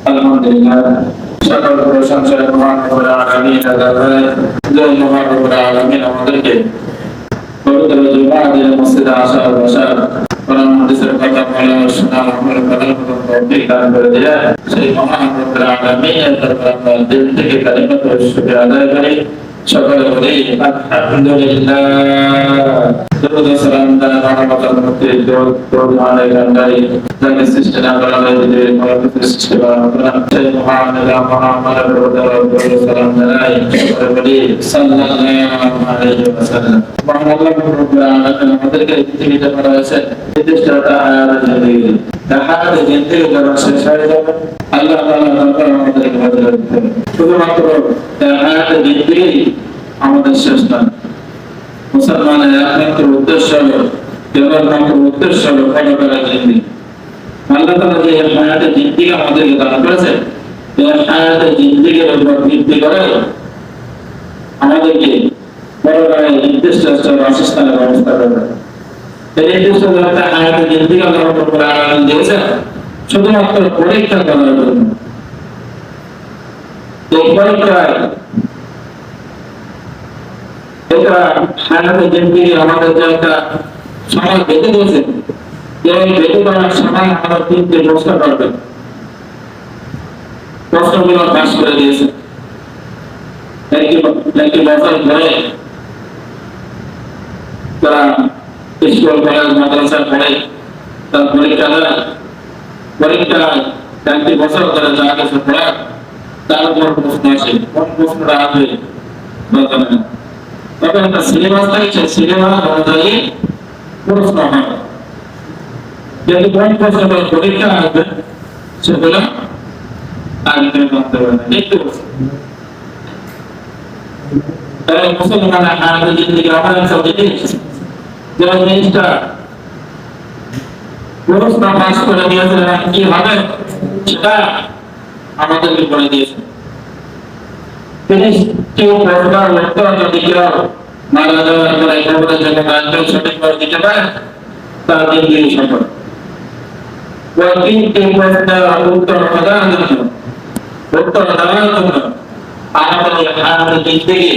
আলহামদুলিল্লাহ, সকল প্রশংসা মহান রব্বুল আলামিনের দরবারে। যে মহান রব্বুল আলামিন আমাদেরকে পবিত্র জুমার দিনে মসজিদে আসা ও বসার, কোরআন হাদিসের কথা বলা ও শোনা, আমল করার মতো তৌফিক দান করে দিলেন। সেই মহান রব্বুল আলামিনের দরবারে আমরা দিল থেকে কালিমাতুল শুকরিয়া আদায় করি। সকলে বলি আলহামদুলিল্লাহ। দরুদ ও সালাম তার রহমতের মধ্যে দরুদ আলাইহি গান্ধারী যাকে সৃষ্টি না করা হয়েছে, মরকে সৃষ্টি করা হলো না। সেই মহান আল্লাহ মুহাম্মদের দরুদ ও সালাম জানাই। সকলে বলি সাল্লাল্লাহু আলাইহি ওয়াসাল্লাম। মহান আল্লাহ রব্বুল আলামিন আমাদেরকে পৃথিবীতে পাঠাইছেন নির্দিষ্ট একটা হায়াতের জিন্দেগি। হায়াতের জিন্দেগি যখন শেষ হয়ে যাবে, আল্লাহ তাআলা তখন আমাদেরকে বদলে দিবেন। শুধুমাত্র হায়াতের জিন্দেগি আমাদের শেষ নয়। মুসলমানের একমাত্র উদ্দেশ্য হলো, কেবলমাত্র উদ্দেশ্য হলো পরকালের জিন্দেগি। আল্লাহ তাআলা যে হায়াতের জিন্দেগি আমাদেরকে দান করেছেন, এই হায়াতের জিন্দেগির উপর ভিত্তি করে আমাদেরকে পরকালের নির্দিষ্ট বাসস্থানের ব্যবস্থা করবেন। এই নির্দিষ্ট একটা হায়াতের জিন্দেগি আল্লাহ রাব্বুল আলামিন দিয়েছেন শুধুমাত্র পরীক্ষা করার জন্য। এই পরীক্ষায় এটা হায়াতের জিন্দেগি আমাদের যে একটা সময় বেঁধে দিয়েছে, এই বেঁধে দেওয়ার সময় আমরা তিনটে প্রশ্ন করবেন। প্রশ্নগুলো পাস করে দিয়েছে। একটি বছর ধরে তারা স্কুল কলেজ মাদ্রাসা পড়ে তার পরীক্ষা দেয়। পরীক্ষায় একটি বছর ধরে যা কিছু পড়া তার উপর প্রশ্ন আসে। কোন প্রশ্নটা আসবে তবে একটা সিলেবাস থাকছে, সিলেবাস অনুযায়ী প্রশ্ন হয়। যদি কোন প্রশ্নটা পরীক্ষা আসবে সেগুলো আগে জানতে হবে না। দেখতে তাই মুসলমানের হায়াতের জিন্দেগি আমাদের সব জিনিস যে জিনিসটা প্রশ্ন পাস করে দিয়েছে কি হবে সেটা আমাদেরকে বলে দিয়েছে। কেউ প্রশ্নের উত্তর যদি কেউ মারা যাওয়ার পরে খবরের জন্য সঠিকভাবে দিতে পারে তার জিন্দেগি সফল। ওই তিনটি প্রশ্নের উত্তর দেওয়ার জন্য আমাদের হায়াতের জিন্দেগি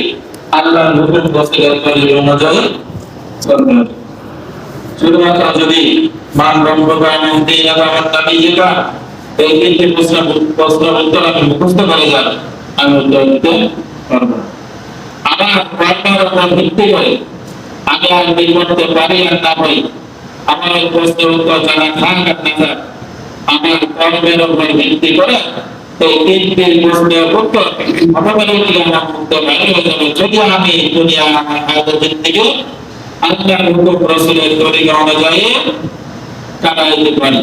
আল্লাহর হুকুম তসদিক অনুযায়ী চলতে হবে। শুধুমাত্র যদি মান রব্বুকা মুহদিনা ওয়া নাবিয়্যিকা এই তিনটি প্রশ্নের উত্তর আমি মুখস্থ করে যাই, আমি উত্তর দিতে পারবো। আমার কর্মের উপর ভিত্তি করে আমি আর করতে পারি আর না পারি, আমার প্রশ্নের উত্তর জানা থাক আর না থাক, আমার কর্মের উপর ভিত্তি করে এই তিনটি প্রশ্নের উত্তর অটোমেটিক্যালি আমার মুক্ত হয়ে যাবে যদি আমি দুনিয়া আমার হায়াতের জিন্দেগি আল্লাহর হুকুম রাসূলের তরিকা অনুযায়ী কাটাইতে পারি।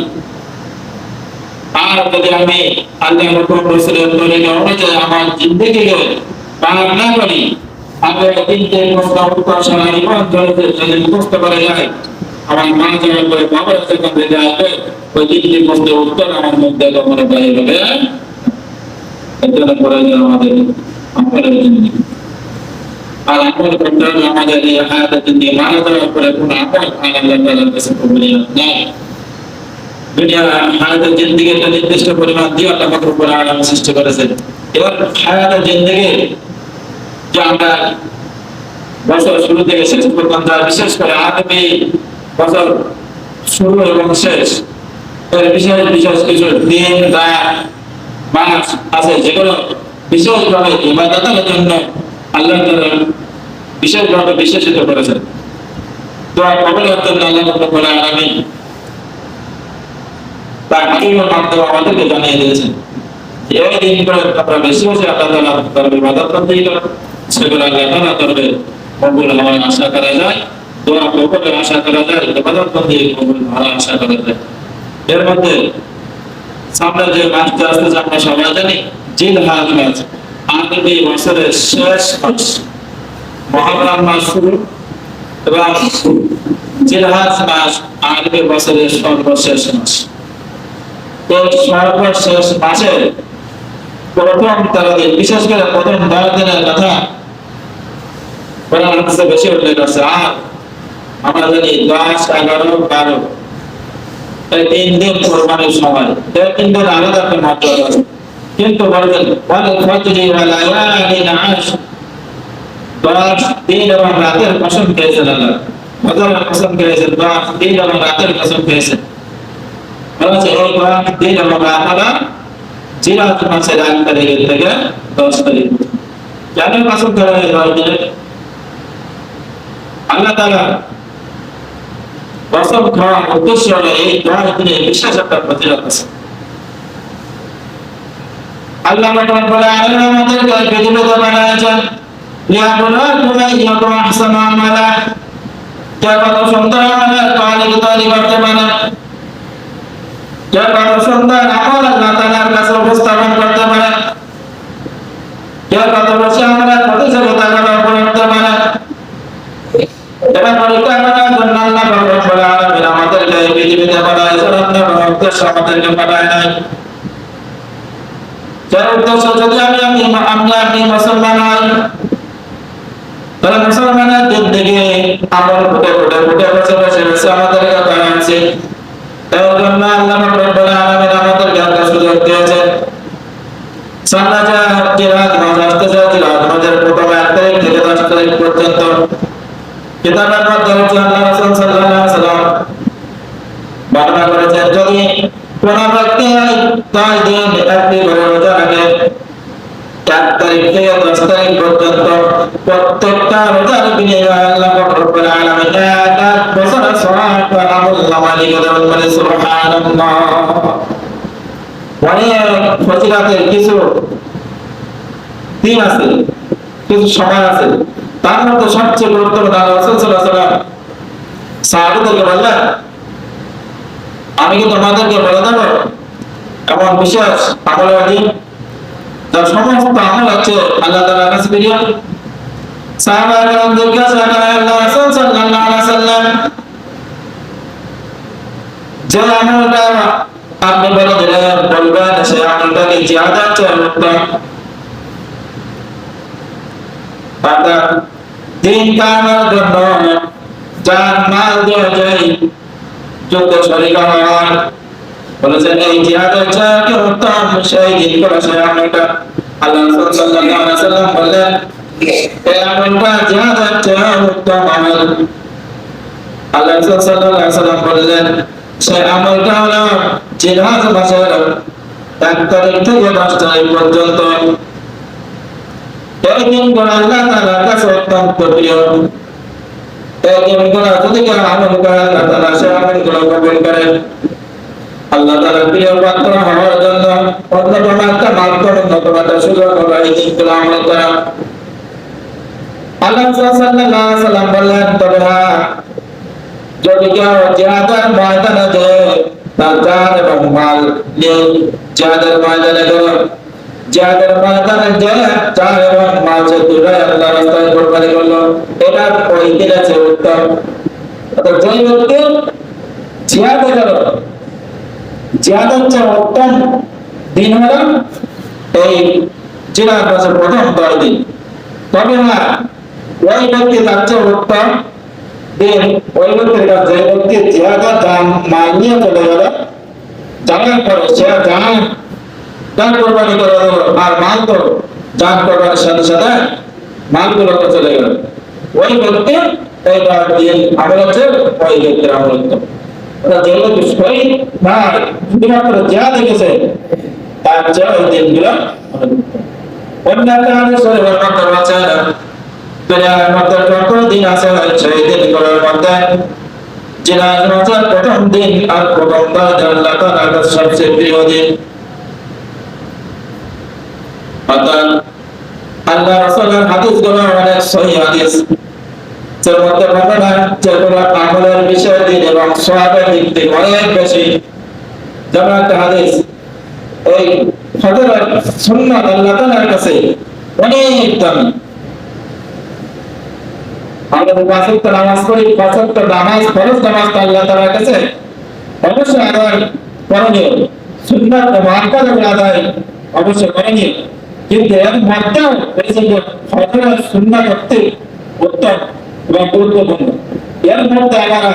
আর যদি আমি আল্লাহর হুকুম রাসূলের তরিকা অনুযায়ী আমার জিন্দেগিকে পার না করি, আমি তিনটে প্রশ্নের উত্তর সারা জীবন যদি মুখস্থ করে যায়, আমার মা যাওয়ার পরে বাবার যখন বেঁধে আসবে ওই তিনটে প্রশ্নের উত্তর আমার মধ্যে কখনো বাইরে হবে। আমাদের আমলের জিন্দেগি আর আমল করতে হবে। আমাদের এই হায়াতের জিন্দেগি মারা যাওয়ার পরে কোন আমল আল্লাহ তাআলার কাছে কবুলিয়ত নাই। দুনিয়ার হায়াতের জিন্দেগি একটা নির্দিষ্ট পরিমাণ দিয়ে আল্লাহ পাক রব্বুল আলামিন সৃষ্টি করেছেন। এবার হায়াতের জিন্দেগি যে আমরা বছর শুরু থেকে শেষ পর্যন্ত, বিশেষ করে আগামী বছর শুরু এবং শেষ এর বিশেষ কিছু দিন রাত মাস আছে যেগুলো বিশেষভাবে ইবাদতের জন্য আল্লাহ তাআলা বিশেষভাবে বিশেষিত করেছেন। দোয়া কবুলের জন্য আল্লাহ রাব্বুল আলামিন তার হাকিমের মাধ্যমে আমাদেরকে জানিয়ে দিয়েছেন যে এই দিনগুলো আমরা বেশি বেশি আল্লাহ তাআলার দরবারে ইবাদত করতে হবে। সেগুলো আল্লাহ তাআলার দরবারে কবুল হওয়ার আশা করা যায়, দোয়া কবুলের আশা করা যায়, ইবাদত করতে কবুল হওয়ার আশা করা যায়। এর মধ্যে সামনে যে মাসটা আসছে আমরা সবাই জানি জিলহজ মাস, আগামী বছরের শেষ মাস। মুহররম মাস শুরু এবং জিলহজ মাস আগামী বছরের সর্বশেষ মাস। এই সর্বশেষ মাসে প্রথম 13 দিন, বিশেষ করে প্রথম 10 দিনের কথা কোরআন হাদিসে বেশি উল্লেখ আছে। আর আমরা জানি 10, 11, 12 এই 3 দিন কোরবানির সময়। এই 3 দিন আলাদা একটা মর্যাদা আছে। কিন্তু বলেন ওয়াল ফাজরি ওয়া লায়ালিন আশর, 10 দিন এবং রাতের কসম খেয়েছেন আল্লাহ। ফজরের কসম খেয়েছেন, 10 দিন এবং রাতের কসম খেয়েছেন। বলেছে এই 10 দিন এবং রাত হলো জিলহজ মাসের 1 তারিখ থেকে 10 তারিখ। কেন কসম করা হয় 10 দিনে? আল্লাহ তাআলা কসম খাওয়ার উদ্দেশ্য হলো এই 10 দিনে বিশেষ একটা ফজিলত আছে। আল্লাহ রাব্বুল আলামিন আমাদেরকে পৃথিবীতে বানিয়েছেন লিয়াবলুয়াকুম আইয়ুকুম আহসানু আমালা। কে কত সুন্দর আমলের মালিক তৈরি করতে পারে, কে কত সুন্দর আমল আল্লাহ তাআলার কাছে উপস্থাপন করতে পারে, কে কত বেশি আমলের প্রতিযোগিতা করতে পারে। এটা পরীক্ষা করার জন্য আল্লাহ রাব্বুল আলামিন আমাদেরকে পৃথিবীতে বানিয়েছেন, অন্য উদ্দেশ্য আমাদেরকে বানায় নাই। যার উদ্দেশ্য যদি আমি মুসলমান হই, তাহলে মুসলমানের দিক থেকে আমল ফুটে ফুটে ফুটে বসে বসে বসে আমাদেরকে বানাচ্ছে। এই জন্য আল্লাহ রাব্বুল আলামিন আমাদেরকে একটা সুযোগ দিয়েছেন। সামনে যে জিলহজ মাস আসতেছে, জিলহজ মাসের প্রথম 1 তারিখ থেকে 10 তারিখ পর্যন্ত কিতাবের মধ্যে আল্লাহ রাসূল সাল্লাল্লাহু আলাইহি ওয়াসাল্লাম বর্ণনা করেছেন, যদি কোন ব্যক্তি 10 দিন একটি করে রোজা রাখে, 1 তারিখ থেকে 10 তারিখ পর্যন্ত প্রত্যেকটা রোজার বিনিময়ে আল্লাহ রাব্বুল আলামিন 1 বছরের সওয়াব আমলনামা লিখে দেবেন। বলে সুবহানাল্লাহ। অনেক ফজিলতের কিছু দিন আছে, কিছু সময় আছে, তার মধ্যে সবচেয়ে গুরুত্বপূর্ণ আল্লাহ রাসূল সাল্লাল্লাহু আলাইহি ওয়াসাল্লাম সাহাবাদেরকে বললেন, আমি কি তোমাদেরকে বলে দেব এমন বিশেষ আমলের দিন যার সমস্ত আমল আছে আল্লাহ তাআলার কাছে প্রিয়? সাহাবাগণ জিজ্ঞাসা করেন, আল্লাহ রাসূল সাল্লাল্লাহু আলাইহি ওয়াসাল্লাম, যে আমলটা আপনি বলে দিলেন বলবেন, সেই আমলটা কি জিহাদের চেয়ে উত্তম? অর্থাৎ দিন কায়েমের জন্য জান মাল দেওয়া যায়, যুদ্ধে শরীক হওয়ার বলেছেন এই জিহাদের চেয়ে উত্তম সেই দিন করা সেই আমলটা। আল্লাহ রাসূল সাল্লাল্লাহু আলাইহি ওয়াসাল্লাম বললেন, এই আমলটা জিহাদের চেয়ে উত্তম আমল। আল্লাহ রাসূল সাল্লাল্লাহু আলাইহি ওয়াসাল্লাম বললেন, সেই আমলটা হলো জিলহজ মাসের 1 তারিখ থেকে 10 তারিখ পর্যন্ত। এই দিনগুলো আল্লাহ তাআলার কাছে অত্যন্ত প্রিয়। এই দিনগুলো যদি কেউ আমল করে আল্লাহ তাআলা সেই আমলগুলো কবুল করেন। আল্লাহ তাআলার প্রিয় পাত্র হওয়ার জন্য অন্যতম একটা মাধ্যম, অন্যতম একটা সুযোগ হলো এই দিনগুলো আমল করা। আল্লাহ সাল্লাল্লাহু আলাইহি ওয়াসাল্লাম বললেন, তবে যদি কেউ জিহাদের ময়দানে যায়, তার জান এবং মাল নিয়ে জিহাদের ময়দানে গেল, জিহাদের ময়দানে যে জান এবং মাল যে দুটোই আল্লাহর রাস্তায় কোরবানি করলো, এটা ওই দিনের চেয়ে উত্তম। অর্থাৎ যে ব্যক্তি জিহাদে গেল, জিহাদের চেয়ে উত্তম দিন হলো এই জিলহজ মাসের প্রথম 10 দিন। তবে ওই ব্যক্তি তার চেয়ে উত্তম দিন ওই ব্যক্তির কাছে যে ব্যক্তি জিহাদের জান মাল নিয়ে চলে গেল, জানার পরে সে জান কোরবানি করে দিল, আর মাল তো জান কোরবানির সাথে সাথে মালগুলো তো চলে গেল। ওই ব্যক্তি এই 10 দিন আমল হচ্ছে ওই ব্যক্তির আমল উত্তম। যে ব্যক্তি শহীদ না শুধুমাত্র জিহাদে গেছে, তার চেয়ে ওই দিনগুলো অন্য একটা হাদিসে বর্ণনা করা আছে, দুনিয়ার মধ্যে যত দিন আছে সেই দিনগুলোর মধ্যে জিলহজ মাসের প্রথম দিন আর প্রথম 10 আল্লাহ তাআলার কাছে সবচেয়ে প্রিয় দিন। অর্থাৎ আল্লাহ রাসূলের হাদিসগুলো অনেক সহিহ হাদিস, যার মধ্যে বর্ণনা যেগুলো আমলের বিষয় দিন এবং সওয়াবের দিক থেকে অনেক বেশি। যেমন একটা হাদিস, এই ফজরের সুন্নাত আল্লাহ তাআলার কাছে অনেক দামি। আমরা 5 ওয়াক্ত নামাজ পড়ি, 5 ওয়াক্ত নামাজ ফরজ নামাজ আল্লাহ তাআলার কাছে অবশ্যই আদায় করণীয়, সুন্নাত ও মুআক্কাদাত আদায় অবশ্যই করণীয়। কিন্তু এর মধ্যেও এই যে ফজরের সুন্নাত অতি উত্তম এবং গুরুত্বপূর্ণ, এর মধ্যে আমরা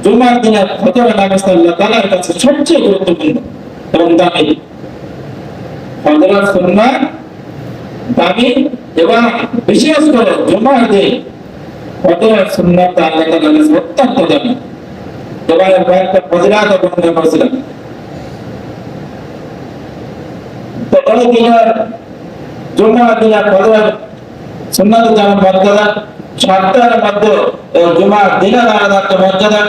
জুমার দিনের ফজরের নামাজ আল্লাহ তাআলার কাছে সবচেয়ে গুরুত্বপূর্ণ এবং দামি। ফজরের সুন্নাত দামি এবং বিশেষ করে জুমার দিন ফজরের সুন্নাত আল্লাহ তাআলার কাছে অত্যন্ত দামি। এবারে কয়েকটা ফজিলত বর্ণনা করেছিলাম। তো এই দিনের জুমার দিনের ফজরের সুন্নাত যেমন মর্যাদা, সপ্তাহের মধ্যে এই জুমার দিনের আলাদা একটা মর্যাদা।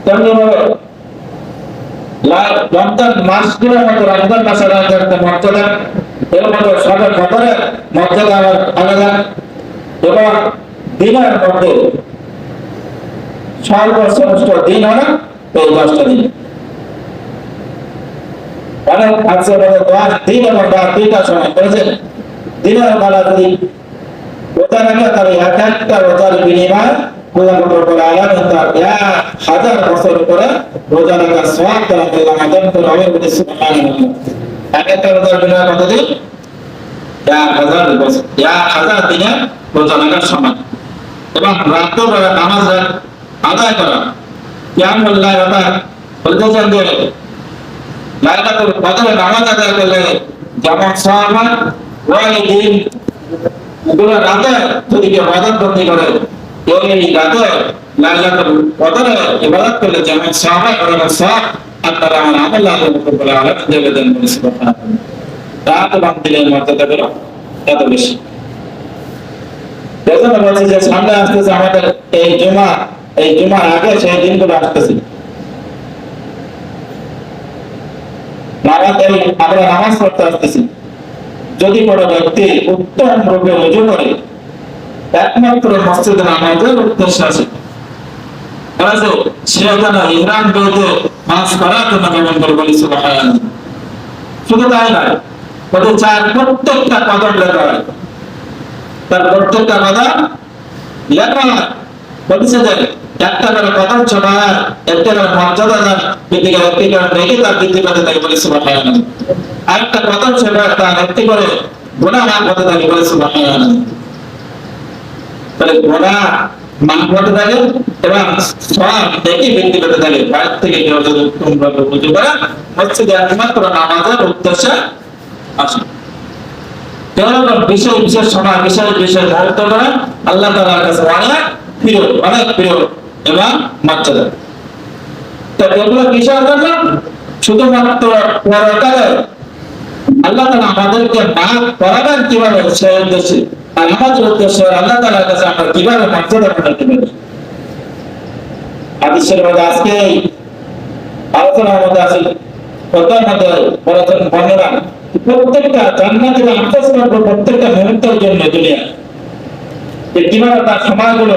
তেমনি রমজান মাসগুলোর মতো রমজান মাসের আলাদা একটা মর্যাদা, এর মধ্যে সবে বদরের মর্যাদা আলাদা। এবং দিনের মধ্যে সর্বশ্রেষ্ঠ দিন হলো এই 10টা দিন। অনেক আছে বলে 10 দিন এবং রাত 2টা সময় করেছে। দিনের বেলা যদি রোজা রাখে তাহলে এক একটা রোজার বিনিময় আল্লাহ রাব্বুল আলামিন তার 1000 বছর করে রোজা রাখার সওয়াব দান করলেন। আদম তো রবে বলে সুবহানাল্লাহ। এক একটা রোজার বিনিময় কত দিন? 1000 বছর, 1000 দিনে রোজা রাখার সমান। এবং রাতের বেলা নামাজ আদায় করা, কিয়ামুল লাইল আদায় বলতেছেন যে লাইলাতুল কদরে নামাজ আদায় করলে যেমন সওয়াব হয়, ওই দিন পুরো রাতে যদি কেউ ইবাদত বন্দি করে, এই রাতে লাইলাতুল কদরে ইবাদত করলে যেমন সওয়াব হয়, ওরকম সওয়াব আপনারা আমার আল্লাহ রাব্বুল আলামিন দেবে দেন বলে সুবহানাল্লাহ। রাত এবং দিনের মর্যাদা গুলো এত বেশি। এজন্য বলছি যে সামনে আসতেছে আমাদের এই জুমার আগে সেই দিনগুলো আসতেছে। আমরা নামাজ পড়তে আসতেছি। যদি কোনো ব্যক্তি উত্তম রূপে রুজু করে একমাত্র মসজিদে নামাজের উদ্দেশ্যে আসে, সে যেন ইহরাম বেঁধে নামাজ পড়ার জন্য গমন করে বলি সুবহানাল্লাহ। শুধু তাই নয়, ওদের চার প্রত্যেকটা কদম লেখা হয়, তার প্রত্যেকটা কদম লেখা হয়। বলছে যে একটা করে কদম ছোটা হয়, একটা করে মর্যাদা দান বৃদ্ধি করে, একটি করে নেকি তার বৃদ্ধি পেতে থাকে বলে সুবহানাল্লাহ। আরেকটা কদম ছোটা তার একটি করে গুনাহ মাফ হতে থাকে বলে সুবহানাল্লাহ। তাহলে গুনাহ মাফ হতে থাকে এবং সওয়াব নেকি বৃদ্ধি পেতে থাকে। বাইরে থেকে কেউ যদি উত্তমভাবে রুজু করে মসজিদে একমাত্র নামাজের উদ্দেশ্যে আসে, বিশেষ বিশেষ সময় বিশেষ বিশেষ মুহূর্ত করে আল্লাহ তাআলার কাছে অনেক প্রিয় এবং মর্যাদা। তো এগুলো কিসের জন্য? শুধুমাত্র পরকালে আল্লাহ তাআলা আমাদেরকে মাফ করাবেন কিভাবে সেই উদ্দেশ্যে, আর আমাদের উদ্দেশ্য আল্লাহ তাআলার কাছে আমরা কিভাবে মর্যাদা পেতে পারি। হাদিসের মধ্যে আজকে আলোচনার মধ্যে আছে, কথার মধ্যে বলেছেন বর্ণনা প্রত্যেকটা জান্নাতের আফসোস করবে প্রত্যেকটা মুহূর্তের জন্য দুনিয়া, যে কিভাবে তার সময়গুলো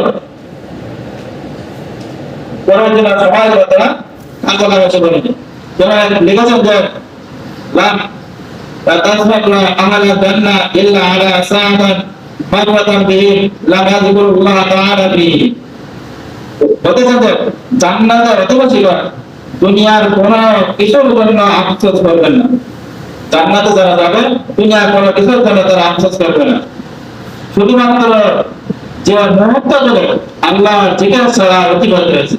প্রয়োজনীয় সময়গুলো তারা কাজে লাগাতে পারে। যারা লিখেছেন যে লাম তাসমাকুনা আমালা জান্না ইল্লা আলা সাআদান মারওয়াতান বিহি লা ইয়াযকুরুল্লাহ তাআলা বিহি। বলতেছেন যে জান্নাতের অধিবাসীরা দুনিয়ার কোন কিছুর জন্য আফসোস করবেন না। জান্নাতে যারা যাবে দুনিয়ার কোনো কিছুর জন্য তারা আফসোস করবে না। শুধুমাত্র যে মুহূর্তগুলো আল্লাহ জিকির ছাড়া অতিবাহিত হয়েছে,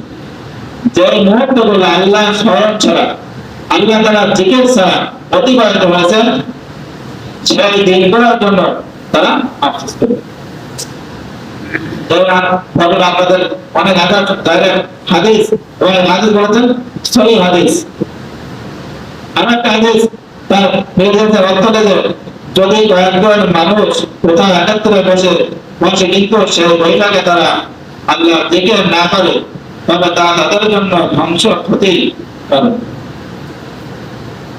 যে মুহূর্তগুলো আল্লাহ স্মরণ ছাড়া আল্লাহ তাআলা জিকির ছাড়া অতিবাহিত হয়েছে, সেই দিনগুলোর জন্য তারা আফসোস করবে। আপনাদের অনেক হাদিস বলেছেন সহিহ হাদিস। আমার একটা হাদিস তার অর্থ যে যদি কয়েকজন মানুষ কোথাও একাত্তরে বসে কিন্তু সেই বৈঠকে তারা আল্লাহ জিকির না করে, তবে তা তাদের জন্য ধ্বংস ক্ষতি করে।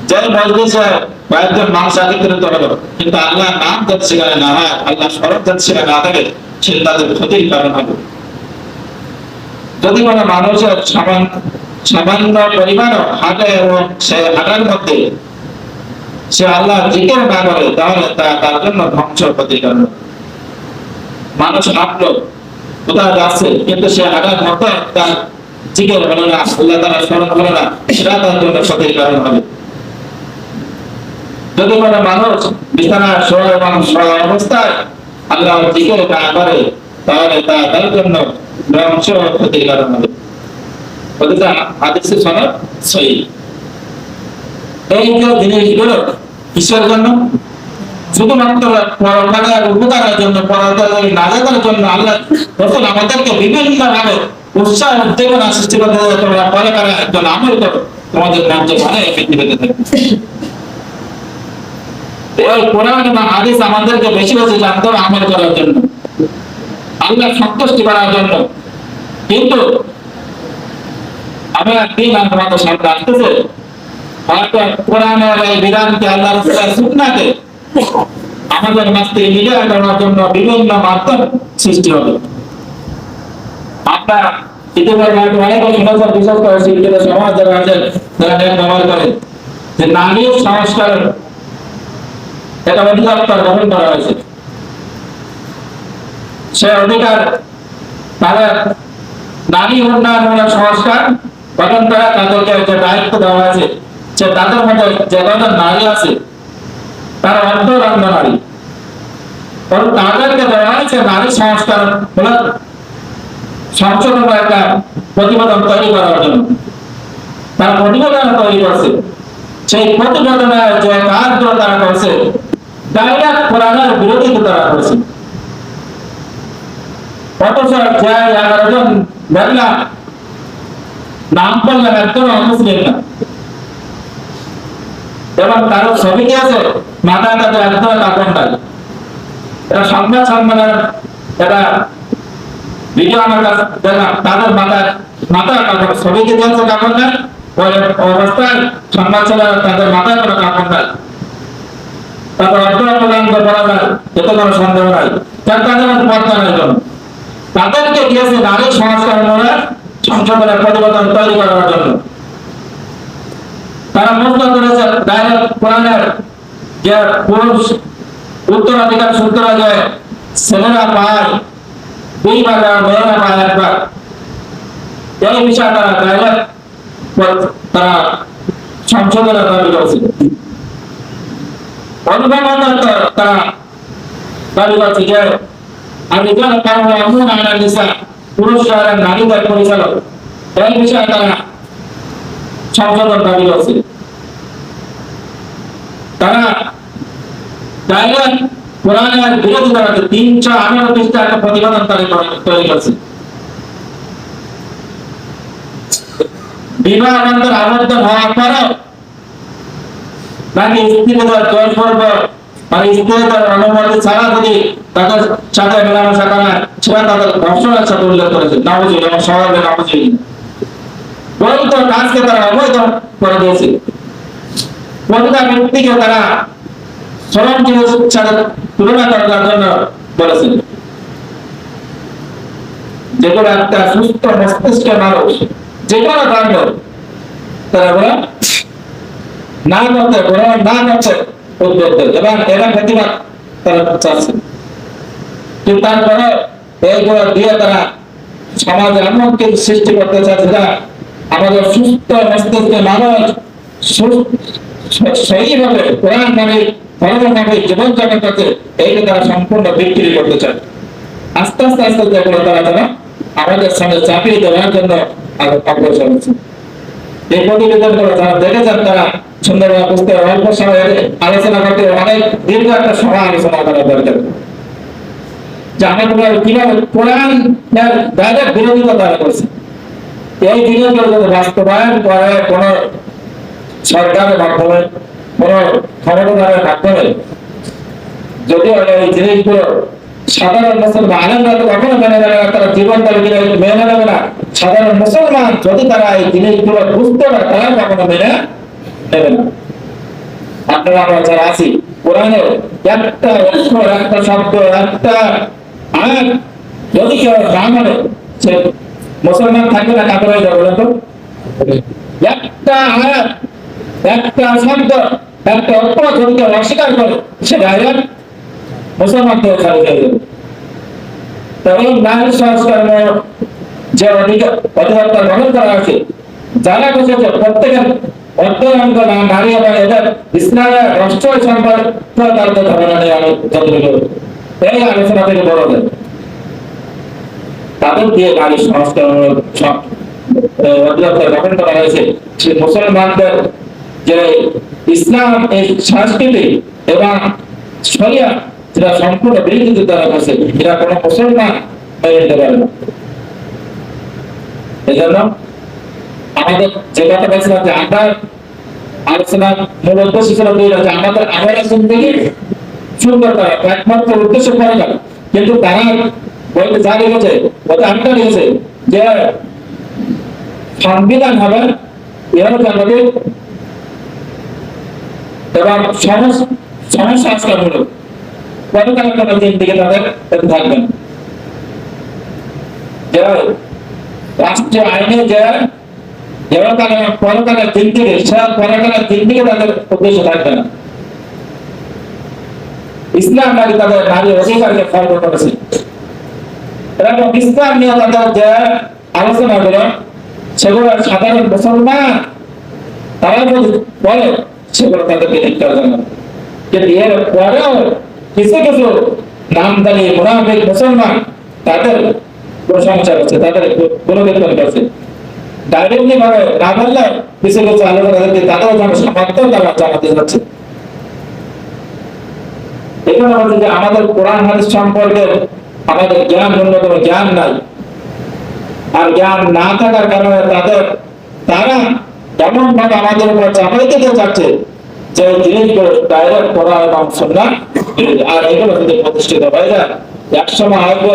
যে মজলিসে কয়েকজন মানুষ একত্রিত হলো কিন্তু আল্লাহ নাম যাতে সেখানে না হয়, আল্লাহ স্মরণ যাতে সেখানে না থাকে, সে তাদের ক্ষতির কারণ হবে। যদি কোনো মানুষের সামান্য পরিমাণও হাঁটে এবং সে হাঁটার মধ্যে সে আল্লাহ জিকির না করে, তাহলে তা তার জন্য ধ্বংস ক্ষতির কারণ হবে। মানুষ হাঁটলো, কোথাও যাচ্ছে, কিন্তু সে হাঁটার মধ্যে তার জিকির হলো না, আল্লাহ তাআলা স্মরণ হলো না, সেটা তার জন্য ক্ষতির কারণ হবে। যদি কোনো মানুষ বিছানায় শোয় এবং শোয়া অবস্থায় আল্লাহ জিকির না করে, তাহলে তা তার জন্য ধ্বংস ক্ষতির কারণ হবে। হাদিসের সনদ সহিহ। এই যে জিনিসগুলো কিসের জন্য? শুধুমাত্র পরকালের উপকারের জন্য, পরকালের নাজাতের জন্য আল্লাহ রাসূল আমাদেরকে বিভিন্ন ভাবে উৎসাহ উদ্দীপনা সৃষ্টি করতে, তোমরা পরকালের একজন আমল করো, তোমাদের ন্যায্য ভালো পৃথিবীতে থাকবে। এই কোরআন এবং হাদিস আমাদেরকে বেশি বেশি জানতে হবে আমল করার জন্য, আল্লাহ সন্তুষ্টি করার জন্য। কিন্তু আমি একদিন আমাদের সামনে আসতেছে, হয়তো কোরআনের এই বিধানকে, আল্লাহ রাসূলের সুন্নাহকে আমাদের মাঝে মিডিয়া করার জন্য বিভিন্ন মাধ্যম সৃষ্টি হবে। আপনারা ইতিমধ্যে অনেক শুনেছেন, বিশেষ করে শিক্ষিত সমাজ যারা আছেন, তারা ব্যবহার করে যে নারী সংস্কার একটা অধিদপ্তর গঠন করা হয়েছে। সে অধিকার তাদের নারী উন্নয়নমূলক সংস্কার গঠন করা, তাদেরকে যে দায়িত্ব দেওয়া হয়েছে যে তাদের মধ্যে যে কজন নারী আছে তারা অর্ধরঙ্গ নারী, তাদেরকে দেওয়া হয়েছে নারী সংস্কার মূলক সংশোধন একটা প্রতিবেদন তৈরি করার জন্য। তারা প্রতিবেদন তৈরি করছে, সেই প্রতিবেদনে যে কাজগুলো তারা করছে ডাইরেক্ট কোরআনের বিরোধিতা তারা করছে। অথচ যে 11 জন দেখলাম নাম বললাম একদম অমুসলিম না, এবং কারো ছবি কি আছে মাথায় তাদের একদম কাপড় নাই। এটা সংবাদ সম্মেলন, এটা ভিডিও আমার কাছে দেখলাম, তাদের মাথায় কাপড়, ছবি কি দিয়েছে কাপড় নাই, ওই অবস্থায় সংবাদ সম্মেলন তাদের মাথায় কোনো কাপড় নাই, তাদের অর্থ প্রদান করা যায়, এতে কোনো সন্দেহ নাই। তাদের পর্দা নাই, তাদেরকে দিয়েছে নারী সংস্কারমূলক সংশোধনের প্রতিবেদন তৈরি করার জন্য। তারা মন্তব্য করেছে ডাইরেক্ট কোরআনের যে পুরুষ উত্তরাধিকার সূত্রে যে ছেলেরা পায় 2 ভাগ আর মেয়েরা পায় 1 ভাগ, এই বিষয়ে তারা ডাইরেক্ট তারা সংশোধনের দাবি করেছে। তারা দাবি করছে যে পুরুষরা নারীদের পরিচালক, এই বিষয়ে তারা সংশোধন দাবি করছে। তারা ডাইরেক্ট কোরআনের বিরোধিতা করছে, 318 পৃষ্ঠা একটা প্রতিবেদন তৈরি করছে। বিবাহ বন্ধন আবদ্ধ হওয়ার পরেও নাকি স্ত্রীদের জোর করব, মানে স্ত্রীদের অনুমতি ছাড়া যদি তাদের সাথে মেলামেশা করা, সেটা তাদের ধর্ষণের সাথে উল্লেখ করেছে। নাউজুবিল্লাহ, এবং সমাজে নাউজুবিল্লাহ, বৈধ কাজকে তারা অবৈধ করে দিয়েছে। প্রতিটা ব্যক্তিকে তারা চরম জিনিসের সাথে তুলনা করার জন্য বলেছে, যেগুলো একটা সুস্থ মস্তিষ্কের মানুষ যেগুলো কাণ্ড তারা বলে না করতে, গ্রহণ না করতে উদ্যোগ, এবং এরা প্রতিবাদ তারা চাচ্ছে। কিন্তু তারপরে এইগুলো দিয়ে তারা সমাজে এমন কিছু সৃষ্টি করতে চাচ্ছে যা আমাদের সুস্থ মস্তিষ্কের মানুষ সহিভাবে কোরআন মানে ধর্মভাবে জীবনযাপন করছে, এইটা তারা সম্পূর্ণ বিক্রি করতে চায়। আস্তে আস্তে আস্তে যেগুলো তারা আমাদের সামনে চাপিয়ে দেওয়ার জন্য অগ্রসর হচ্ছে। এই প্রতিবেদনগুলো যারা দেখেছেন তারা সুন্দরভাবে বুঝতে, অল্প সময় আলোচনা করতে অনেক দীর্ঘ একটা সময় আলোচনা করা দরকার, যে আমাদের কিভাবে কোরআন ডাইরেক্ট বিরোধিতা তারা করছে। এই জিনিসগুলো যদি বাস্তবায়ন করে কোন সরকারের মাধ্যমে, কোন ক্ষমতাধারের মাধ্যমে, যদি এই জিনিসগুলো সাধারণ মুসলমান আলেমরা তো কখনো মেনে নেবে না, তারা জীবন মেনে নেবে না। সাধারণ মুসলমান যদি তারা এই জিনিসগুলো বুঝতে পারে, তারা কখনো মেনে নেবে না। আপনারা আমরা যারা আছি, কোরআনের একটা অক্ষর, একটা শব্দ, একটা আয়াত যদি কেউ না মানে, সে মুসলমান থাকবে না, কাপড় হয়ে যাবে। তো একটা আয়াত, একটা শব্দ, একটা অক্ষর যদি কেউ অস্বীকার করে, সে ডাইরেক্ট মুসলমান থেকে খালি হয়ে যাবে। তবে নারী সংস্কার যে অধিদপ্তর গঠন করা হয়েছে, যারা বসেছে প্রত্যেকের অর্থনৈতিক নারী এবং এদের ইসলামের রাষ্ট্র সম্পর্কে তাদের ধারণা নেই। আমি যতটুকু এই আলোচনা থেকে বড় যায়, তাদের দিয়ে নারী সংস্কার অধিদপ্তর গঠন করা হয়েছে। মুসলমানদের যে ইসলাম এই সংস্কৃতি এবং শরিয়া যেটা সম্পূর্ণ বিরোধিতা দ্বারা করছে, এরা কোনো মুসলমান মেনে নিতে পারে না। এই জন্য আমাদের যে কথা বলছিলাম যে আমরা আলোচনার মূল উদ্দেশ্য ছিল যে আমাদের আমাদের জিন্দগি সুন্দর করা, একমাত্র উদ্দেশ্য করা না। কিন্তু তারা বলতে যা লিখেছে, বলতে আমরা লিখেছে যে সংবিধান হবে এভাবে আমাদের এবং সংস্কারমূলক কতকাল কোনো দিন দিকে তাদের থাকবেন, যে রাষ্ট্রীয় আইনে যে পরকালের দিন থেকে পরকালের দিন থেকে তাদের উদ্দেশ্য থাকবে না। ইসলাম নারী তাদের নারী অধিকারকে ফলো করেছে এবং ইসলাম নিয়ে তাদের যে আলোচনা গুলো সেগুলো সাধারণ মুসলমান তারা যদি বলে সেগুলো তাদেরকে ধিক্কার জানাবে। কিন্তু এর পরেও কিছু কিছু নামদারি মুনাফিক মুসলমান তাদের প্রশংসা করছে, তাদের গুণকীর্তন করছে। ডাইরেক্টলি ভাবে না বললে কিছু কিছু আলোচনা তাদেরও যেন সামর্থ্য তারা জানাতে যাচ্ছে। এখানে বলছে যে আমাদের কোরআন হাদিস সম্পর্কে আমাদের জ্ঞান ন্যূনতম জ্ঞান নাই, আর জ্ঞান না থাকার কারণে তারা এমন ভাবে আমাদের উপর চাপাই দিতে চাচ্ছে যে জিনিসগুলো ডাইরেক্ট করা এবং শোনা, আর এগুলো যদি প্রতিষ্ঠিত হয়ে যায় একসময় আসবে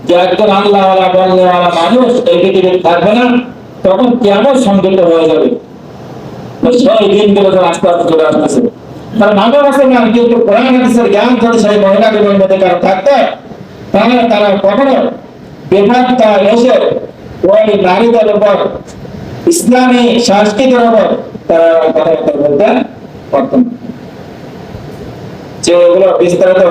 যে একজন আল্লাহওয়ালা বলনেওয়ালা মানুষ এই পৃথিবীতে থাকবে না, তখন কেমন সংযুক্ত হয়ে যাবে। সেই দিনগুলো আস্তে আস্তে চলে আসতেছে। কারণ আমরা মুসলমান কিন্তু কোরআন হাদিসের জ্ঞান যদি সেই মহিলাগুলোর মধ্যে কারো থাকতো তাহলে তারা কখনো বেফাত্তা এসে ওই নারীদের উপর ইসলামী সংস্কৃতির উপর তারা কথাবার্তা বলতে পারত না। যে এগুলো বিস্তারিত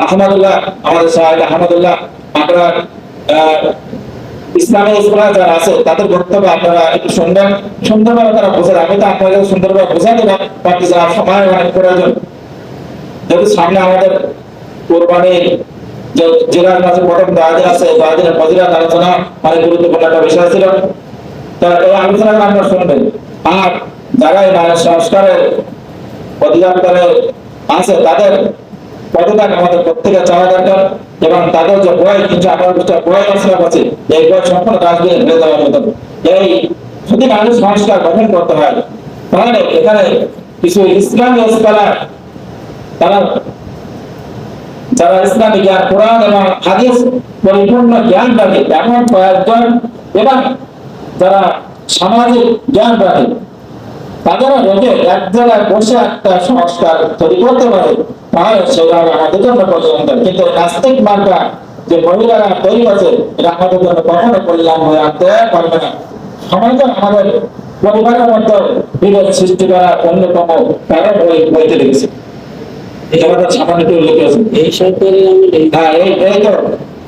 আহমদুল্লাহ, আমাদের সাহেব আহমদুল্লাহ, আমরা ইসলামী স্কলার যারা আছে তাদের বক্তব্য আপনারা একটু সুন্দরভাবে তারা বোঝার, আমি তো আপনাদের সুন্দরভাবে বোঝাতে পারতেছি না, সময় অনেক প্রয়োজন। যেহেতু সামনে আমাদের কোরবানির যে জেলার মাঝে প্রথম দোয়াদিন আছে, দোয়াদিনের ফজিলত আলোচনা অনেক গুরুত্বপূর্ণ একটা বিষয় ছিল। তো এই আলোচনাটা আপনারা শুনবেন। আর যারা এই নারী সংস্কারের অধিদপ্তরে আছে তাদের পদত্যাগ আমাদের প্রত্যেকের চাওয়া দরকার, এবং তাদের যে বই কিন্তু আমার বই আলোচনা করছে এই বই সম্পূর্ণ কাজগুলো ফেলে দেওয়ার মতো। এই যদি নারী সংস্কার গঠন করতে হয় তাহলে এখানে কিছু ইসলামী স্কলার তারা যারা ইসলামী জ্ঞান কোরআন এবং হাদিস পরিপূর্ণ জ্ঞান রাখে এমন কয়েকজন, এবং যারা সামাজিক জ্ঞান রাখে তাদেরও রেখে এক জায়গায় বসে একটা সংস্কার তৈরি করতে পারে, তাহলে সেটা আমাদের জন্য প্রয়োজন। কিন্তু নাস্তিক মার্কা যে মহিলারা তৈরি করছে এটা আমাদের জন্য কখনো কল্যাণ হয়ে আনতে পারবে না। সমাজে আমাদের পরিবারের মধ্যে বিরোধ সৃষ্টি করা অন্যতম কারণ ওই বইতে লিখেছে। এই জায়গাটা সামান্য একটু উল্লেখ আছে। এই সরকারের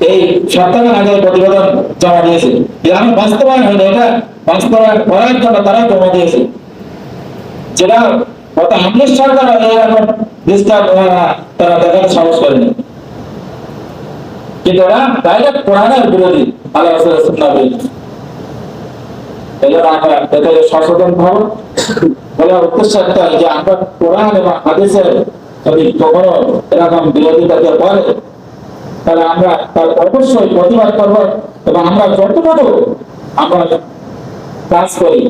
এই সপ্তাহের আগে প্রতিবেদন জমা দিয়েছে, আমি বাস্তবায়ন হয়নি, এটা বাস্তবায়ন করার জন্য তারা জমা দিয়েছে, যেটা গত আমলের সরকার এখন তারা দেখার সাহস করেনি। কিন্তু ওরা ডাইরেক্ট কোরআনের বিরোধী, আল্লাহ আমরা এতে সচেতন হব বলে উদ্দেশ্য একটা যে আমরা কোরআন এবং হাদিসের যদি কখনো এরকম বিরোধিতাকে বলে তাহলে আমরা তার অবশ্যই প্রতিবাদ করবো, এবং আমরা যতটুকু আমরা কাজ করি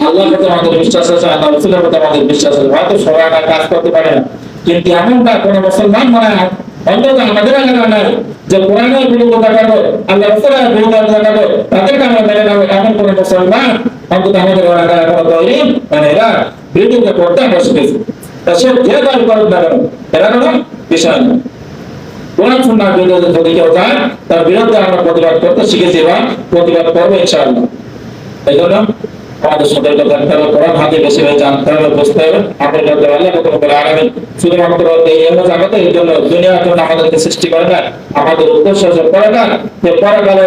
আল্লাহর প্রতি আমাদের বিশ্বাস আছে, আল্লাহ রাসূলের প্রতি আমাদের বিশ্বাস আছে। হয়তো সবাই আমরা কাজ করতে পারে না, কিন্তু এমনটা কোনো মুসলমান মনে হয় অন্তত আমাদের এলাকা নাই যে কোরআনের বিরোধিতা করবে, আল্লাহ রাসূলের বিরোধিতা করবে, তাদেরকে আমরা মেনে নেবো এমন কোনো মুসলমান অন্তত আমাদের এলাকায় এখনো তৈরি মানে এরা বিরোধিতা করতে আমরা শিখেছি। তা সে যে কাজ করুক না কেন এরা কোনো বিষয় না। কোরআন সুন্নাহর বিরুদ্ধে যদি কেউ যায় তার বিরুদ্ধে আমরা প্রতিবাদ করতে শিখেছি এবং প্রতিবাদ করবো ইনশাআল্লাহ। এই জন্য আমাদের সতর্ক থাকতে হবে, কোরআন হাতে বেশি হয়ে জানতে হবে, বুঝতে হবে। আমাদের আল্লাহ আলামিন শুধুমাত্র এই জগতে এই জন্য দুনিয়ার জন্য আমাদেরকে সৃষ্টি করে না, আমাদের উদ্দেশ্য হচ্ছে পরকাল, যে পরকালে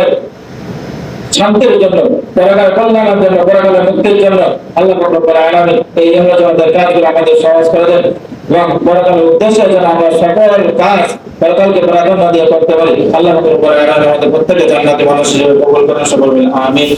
শান্তির জন্য, পরকালে কল্যাণের জন্য, পরকালে মুক্তির জন্য আল্লাহ আলামিন এই জগতের কাজগুলো আমাদের সহজ করে দেন, এবং পরকালের উদ্দেশ্যে যেন আমরা সকল কাজ পরকালকে প্রাধান্য দিয়ে করতে পারি। আল্লাহ আমাদের প্রত্যেকে জান্নাতে মানুষ হিসেবে কবুল করেন, সকল আমিন।